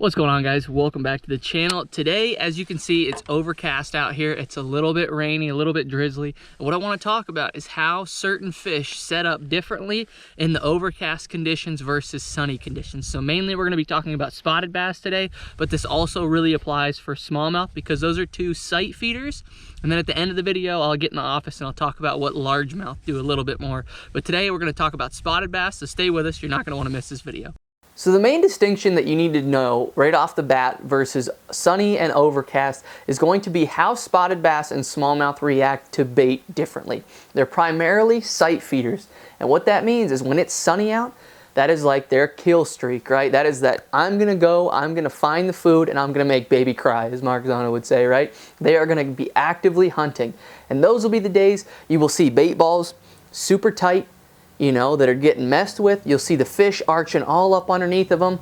What's going on, guys? Welcome back to the channel. Today, as you can see, it's overcast out here. It's a little bit rainy, a little bit drizzly. And what I want to talk about is how certain fish set up differently in the overcast conditions versus sunny conditions. So mainly we're going to be talking about spotted bass today, but this also really applies for smallmouth because those are two sight feeders. And then at the end of the video, I'll get in the office and I'll talk about what largemouth do a little bit more. But today we're going to talk about spotted bass, so stay with us. You're not going to want to miss this video. So the main distinction that you need to know right off the bat versus sunny and overcast is going to be how spotted bass and smallmouth react to bait differently. They're primarily sight feeders. And what that means is when it's sunny out, that is like their kill streak, right? That is that I'm gonna go, I'm gonna find the food, and I'm gonna make baby cry, as Mark Zano would say, right? They are gonna be actively hunting. And those will be the days you will see bait balls super tight, you know, that are getting messed with. You'll see the fish arching all up underneath of them.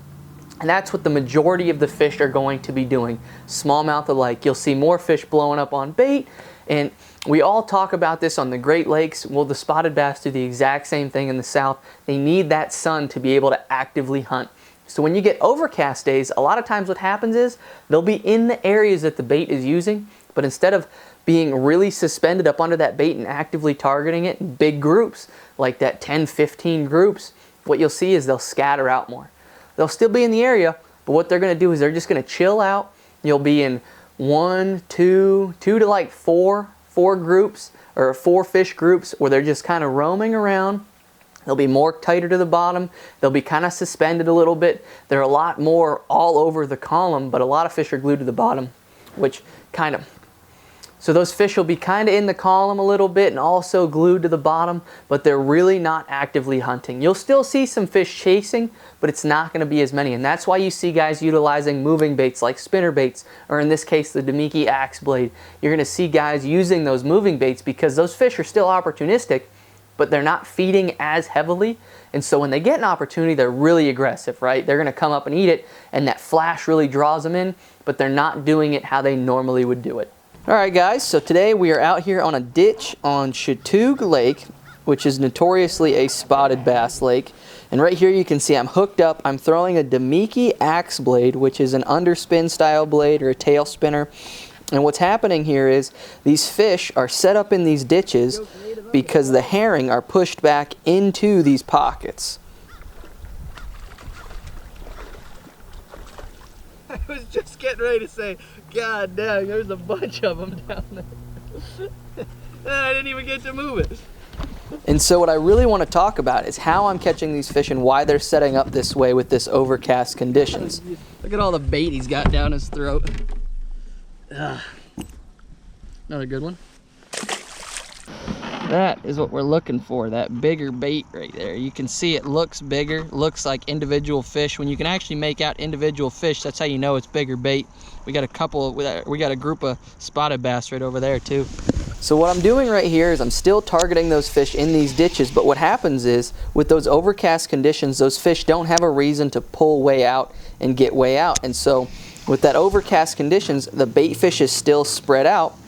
And that's what the majority of the fish are going to be doing. Smallmouth alike. You'll see more fish blowing up on bait. And we all talk about this on the Great Lakes. Well, the spotted bass do the exact same thing in the South. They need that sun to be able to actively hunt. So when you get overcast days, a lot of times what happens is they'll be in the areas that the bait is using, but instead of being really suspended up under that bait and actively targeting it in big groups, like that 10, 15 groups, what you'll see is they'll scatter out more. They'll still be in the area, but what they're gonna do is they're just gonna chill out. You'll be in two to like four groups, or 4 fish groups, where they're just kind of roaming around. They'll be more tighter to the bottom. They'll be kind of suspended a little bit. They're a lot more all over the column, but a lot of fish are glued to the bottom, which kind of... So those fish will be kind of in the column a little bit and also glued to the bottom, but they're really not actively hunting. You'll still see some fish chasing, but it's not going to be as many. And that's why you see guys utilizing moving baits like spinner baits, or in this case, the Demiki axe blade. You're going to see guys using those moving baits because those fish are still opportunistic, but they're not feeding as heavily. And so when they get an opportunity, they're really aggressive, right? They're going to come up and eat it, and that flash really draws them in, but they're not doing it how they normally would do it. Alright guys, so today we are out here on a ditch on Chatoog Lake, which is notoriously a spotted bass lake. And right here you can see I'm hooked up. I'm throwing a Demiki axe blade, which is an underspin style blade or a tail spinner. And what's happening here is these fish are set up in these ditches because the herring are pushed back into these pockets. I was just getting ready to say, God dang, there's a bunch of them down there. I didn't even get to move it. And so what I really want to talk about is how I'm catching these fish and why they're setting up this way with this overcast conditions. Look at all the bait he's got down his throat. Another good one. That is what we're looking for, that bigger bait right there. You can see it looks bigger, looks like individual fish. When you can actually make out individual fish, that's how you know it's bigger bait. We got a group of spotted bass right over there too. So what I'm doing right here is I'm still targeting those fish in these ditches, but what happens is with those overcast conditions, those fish don't have a reason to pull way out and get way out. And so with that overcast conditions, the bait fish is still spread out.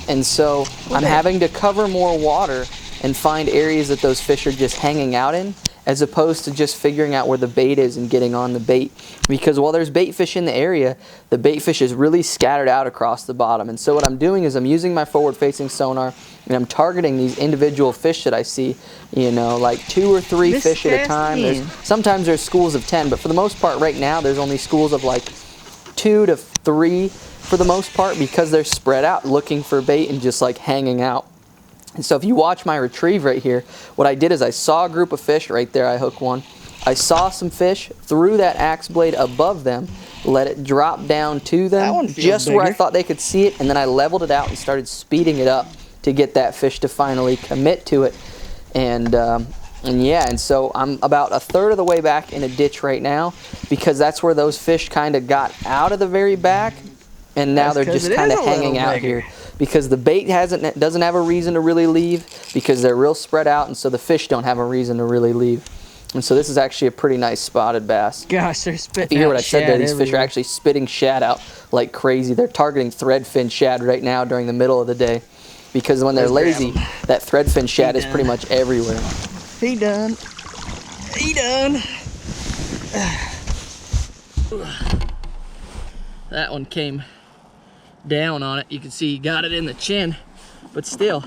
And so I'm having to cover more water and find areas that those fish are just hanging out in, as opposed to just figuring out where the bait is and getting on the bait. Because while there's bait fish in the area, the bait fish is really scattered out across the bottom. And so what I'm doing is I'm using my forward-facing sonar and I'm targeting these individual fish that I see, you know, like 2 or 3 fish at a time. Sometimes there's schools of 10, but for the most part right now there's only schools of like 2 to 3 for the most part, because they're spread out looking for bait and just like hanging out. And so if you watch my retrieve right here, what I did is I saw a group of fish right there. I hooked one. I saw some fish, threw that axe blade above them, let it drop down to them just where I thought they could see it, and then I leveled it out and started speeding it up to get that fish to finally commit to it. And yeah, and so I'm about 1/3 of the way back in a ditch right now, because that's where those fish kind of got out of the very back, and now they're just kind of hanging out here. Because the bait doesn't have a reason to really leave, because they're real spread out, and so the fish don't have a reason to really leave. And so this is actually a pretty nice spotted bass. Gosh, they're spitting out. You hear what I said there? These fish are actually spitting shad out like crazy. They're targeting threadfin shad right now during the middle of the day, because when they're lazy, that threadfin shad is pretty much everywhere. He done. He done. That one came down on it. You can see he got it in the chin, but still,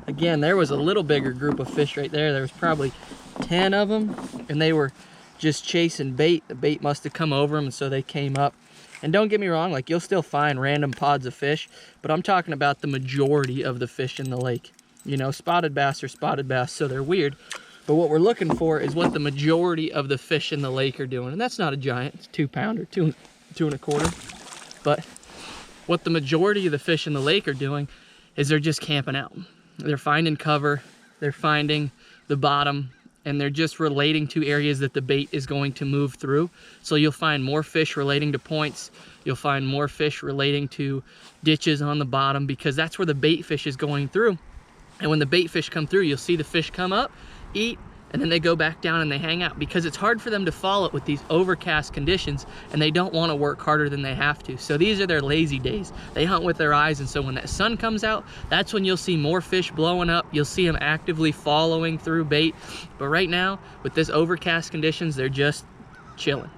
again, there was a little bigger group of fish right there. There was probably 10 of them, and they were just chasing bait. The bait must have come over them, and so they came up. And don't get me wrong, like, you'll still find random pods of fish, but I'm talking about the majority of the fish in the lake. You know, spotted bass are spotted bass, so they're weird. But what we're looking for is what the majority of the fish in the lake are doing. And that's not a giant, it's 2 pounder, two and a quarter. But what the majority of the fish in the lake are doing is they're just camping out. They're finding cover, they're finding the bottom, and they're just relating to areas that the bait is going to move through. So you'll find more fish relating to points, you'll find more fish relating to ditches on the bottom, because that's where the bait fish is going through. And when the bait fish come through, you'll see the fish come up, eat, and then they go back down and they hang out, because it's hard for them to follow it with these overcast conditions, and they don't want to work harder than they have to. So these are their lazy days. They hunt with their eyes, and so when that sun comes out, that's when you'll see more fish blowing up. You'll see them actively following through bait. But right now, with this overcast conditions, they're just chilling.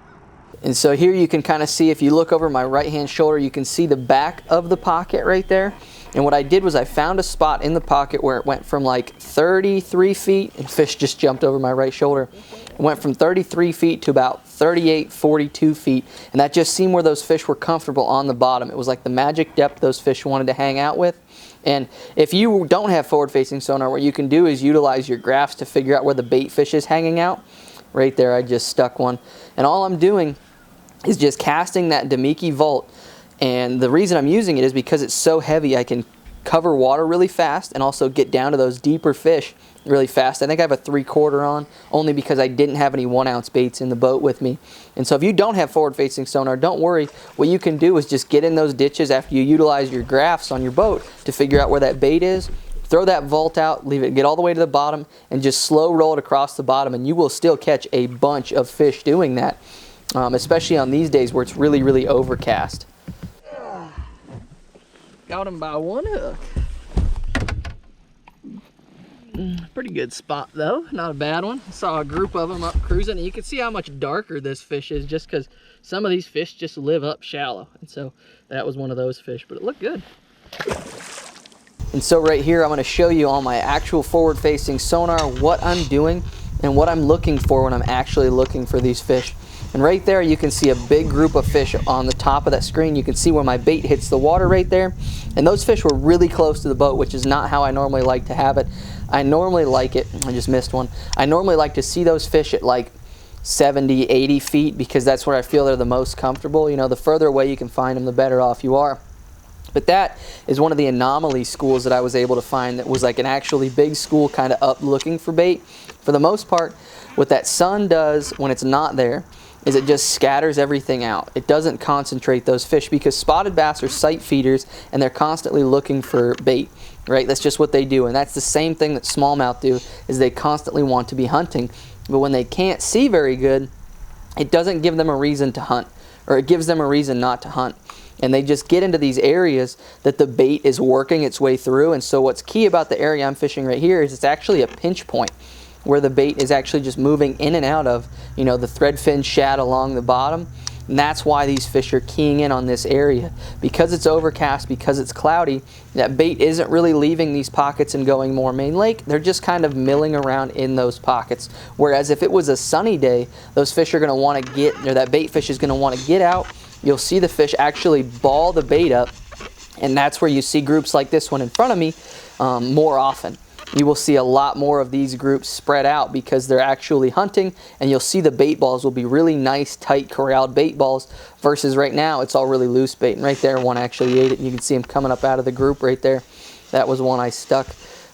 And so here you can kind of see, if you look over my right hand shoulder, you can see the back of the pocket right there. And what I did was I found a spot in the pocket where it went from like 33 feet, and fish just jumped over my right shoulder. It went from 33 feet to about 38, 42 feet. And that just seemed where those fish were comfortable on the bottom. It was like the magic depth those fish wanted to hang out with. And if you don't have forward-facing sonar, what you can do is utilize your graphs to figure out where the bait fish is hanging out. Right there, I just stuck one. And all I'm doing is just casting that Damiki Volt. And the reason I'm using it is because it's so heavy, I can cover water really fast and also get down to those deeper fish really fast. I think I have a 3/4 on, only because I didn't have any 1-ounce baits in the boat with me. And so if you don't have forward-facing sonar, don't worry. What you can do is just get in those ditches after you utilize your graphs on your boat to figure out where that bait is. Throw that Volt out, leave it, get all the way to the bottom, and just slow roll it across the bottom, and you will still catch a bunch of fish doing that, especially on these days where it's really, really overcast. Got him by one hook. Pretty good spot though, not a bad one. Saw a group of them up cruising, and you can see how much darker this fish is just because some of these fish just live up shallow. And so that was one of those fish, but it looked good. And so right here, I'm going to show you on my actual forward-facing sonar what I'm doing and what I'm looking for when I'm actually looking for these fish. And right there, you can see a big group of fish on the top of that screen. You can see where my bait hits the water right there. And those fish were really close to the boat, which is not how I normally like to have it. I normally like it, I just missed one. I normally like to see those fish at like 70, 80 feet, because that's where I feel they're the most comfortable. You know, the further away you can find them, the better off you are. But that is one of the anomaly schools that I was able to find that was like an actually big school, kind of up looking for bait. For the most part, what that sun does when it's not there is it just scatters everything out. It doesn't concentrate those fish, because spotted bass are sight feeders and they're constantly looking for bait, right? That's just what they do. And that's the same thing that smallmouth do, is they constantly want to be hunting. But when they can't see very good, it doesn't give them a reason to hunt, or it gives them a reason not to hunt. And they just get into these areas that the bait is working its way through. And so what's key about the area I'm fishing right here is it's actually a pinch point, where the bait is actually just moving in and out of, you know, the threadfin shad along the bottom. And that's why these fish are keying in on this area. Because it's overcast, because it's cloudy, that bait isn't really leaving these pockets and going more main lake. They're just kind of milling around in those pockets. Whereas if it was a sunny day, those fish are going to want to get, or that bait fish is going to want to get out. You'll see the fish actually ball the bait up, and that's where you see groups like this one in front of me more often. You will see a lot more of these groups spread out because they're actually hunting, and you'll see the bait balls will be really nice, tight, corralled bait balls, versus right now it's all really loose bait. And right there, one actually ate it, and you can see him coming up out of the group right there. That was one I stuck.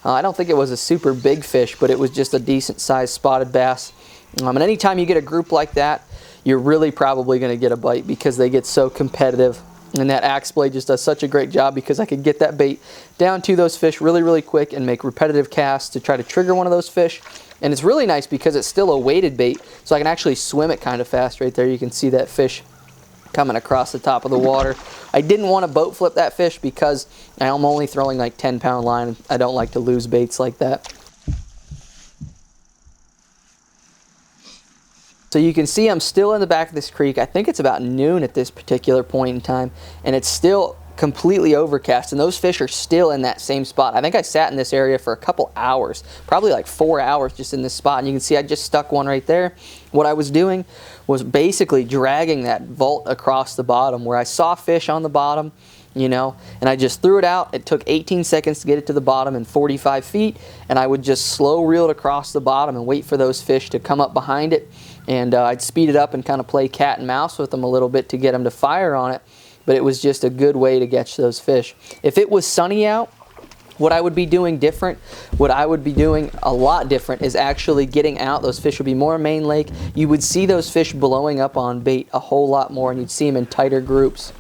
I don't think it was a super big fish, but it was just a decent sized spotted bass. And anytime you get a group like that, you're really probably going to get a bite, because they get so competitive. And that axe blade just does such a great job, because I could get that bait down to those fish really, really quick and make repetitive casts to try to trigger one of those fish. And it's really nice because it's still a weighted bait, so I can actually swim it kind of fast. Right there, you can see that fish coming across the top of the water. I didn't want to boat flip that fish because I'm only throwing like 10-pound line. I don't like to lose baits like that. So you can see I'm still in the back of this creek. I think it's about noon at this particular point in time, and it's still completely overcast, and those fish are still in that same spot. I think I sat in this area for a couple hours, probably like 4 hours just in this spot, and you can see I just stuck one right there. What I was doing was basically dragging that vault across the bottom where I saw fish on the bottom, you know, and I just threw it out. It took 18 seconds to get it to the bottom in 45 feet, and I would just slow reel it across the bottom and wait for those fish to come up behind it, and I'd speed it up and kind of play cat and mouse with them a little bit to get them to fire on it. But it was just a good way to catch those fish. If it was sunny out, what I would be doing different, what I would be doing a lot different is actually getting out. Those fish would be more main lake. You would see those fish blowing up on bait a whole lot more, and you'd see them in tighter groups.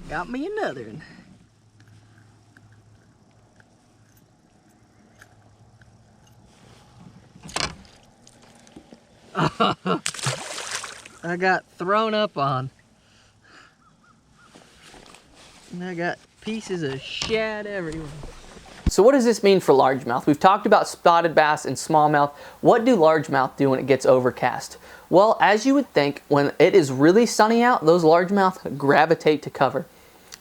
Got me another one. I got thrown up on. And I got pieces of shad everywhere. So what does this mean for largemouth? We've talked about spotted bass and smallmouth. What do largemouth do when it gets overcast? Well, as you would think, when it is really sunny out, those largemouth gravitate to cover.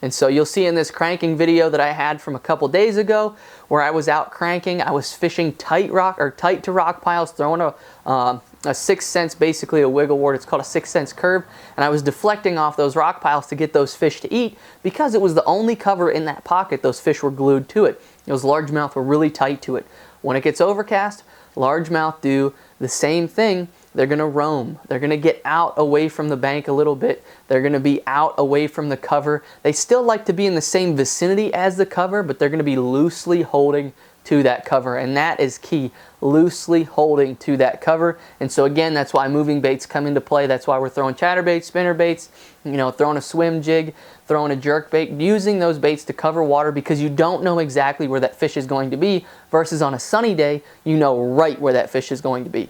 And so you'll see in this cranking video that I had from a couple days ago, where I was out cranking, I was fishing tight to rock piles, throwing a 6 cents, basically a wiggle ward. It's called a 6 cents curve, and I was deflecting off those rock piles to get those fish to eat because it was the only cover in that pocket. Those fish were glued to it. Those largemouth were really tight to it. When it gets overcast, largemouth do the same thing. They're going to roam. They're going to get out away from the bank a little bit. They're going to be out away from the cover. They still like to be in the same vicinity as the cover, but they're going to be loosely holding to that cover, and that is key, loosely holding to that cover. And so again, that's why moving baits come into play. That's why we're throwing chatterbaits, spinner baits, you know, throwing a swim jig, throwing a jerk bait, using those baits to cover water, because you don't know exactly where that fish is going to be, versus on a sunny day, you know right where that fish is going to be.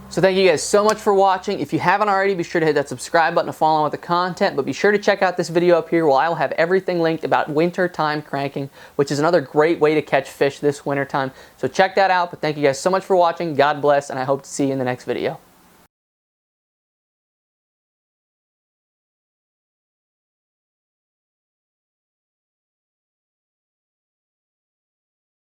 So thank you guys so much for watching. If you haven't already, be sure to hit that subscribe button to follow on with the content, but be sure to check out this video up here where I will have everything linked about wintertime cranking, which is another great way to catch fish this wintertime. So check that out, but thank you guys so much for watching. God bless, and I hope to see you in the next video.